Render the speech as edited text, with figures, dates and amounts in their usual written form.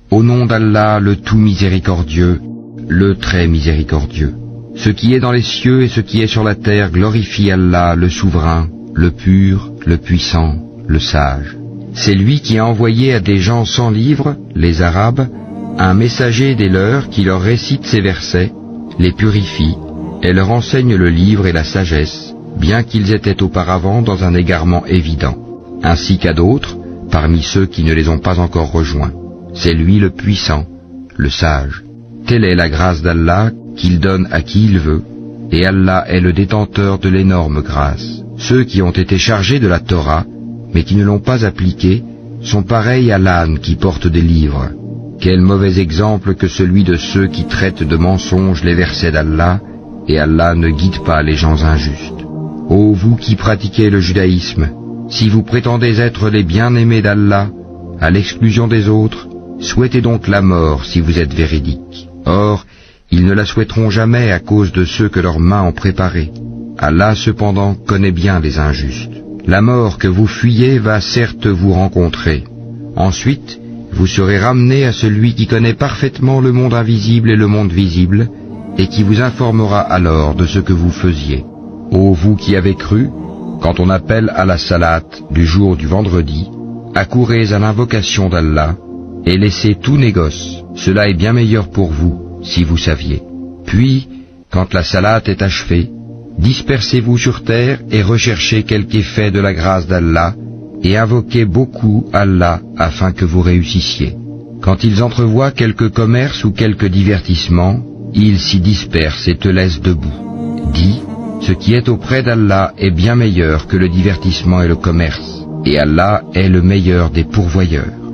Au nom d'Allah, le tout miséricordieux, le très miséricordieux. Ce qui est dans les cieux et ce qui est sur la terre glorifie Allah, le souverain, le pur, le puissant, le sage. C'est lui qui a envoyé à des gens sans livre, les Arabes, un messager des leurs qui leur récite ces versets, les purifie, et leur enseigne le livre et la sagesse, bien qu'ils étaient auparavant dans un égarement évident, ainsi qu'à d'autres, parmi ceux qui ne les ont pas encore rejoints. C'est lui le puissant, le sage. Telle est la grâce d'Allah qu'il donne à qui il veut, et Allah est le détenteur de l'énorme grâce. Ceux qui ont été chargés de la Torah, mais qui ne l'ont pas appliquée, sont pareils à l'âne qui porte des livres. Quel mauvais exemple que celui de ceux qui traitent de mensonges les versets d'Allah, et Allah ne guide pas les gens injustes. Ô vous qui pratiquez le judaïsme, si vous prétendez être les bien-aimés d'Allah, à l'exclusion des autres, souhaitez donc la mort si vous êtes véridiques. Or, ils ne la souhaiteront jamais à cause de ceux que leurs mains ont préparés. Allah cependant connaît bien les injustes. La mort que vous fuyez va certes vous rencontrer. Ensuite, vous serez ramenés à celui qui connaît parfaitement le monde invisible et le monde visible, et qui vous informera alors de ce que vous faisiez. Ô vous qui avez cru, quand on appelle à la salate du jour du vendredi, accourez à l'invocation d'Allah, et laissez tout négoce, cela est bien meilleur pour vous, si vous saviez. Puis, quand la salate est achevée, dispersez-vous sur terre et recherchez quelque effet de la grâce d'Allah, et invoquez beaucoup Allah afin que vous réussissiez. Quand ils entrevoient quelque commerce ou quelque divertissement, ils s'y dispersent et te laissent debout. Dis, ce qui est auprès d'Allah est bien meilleur que le divertissement et le commerce, et Allah est le meilleur des pourvoyeurs.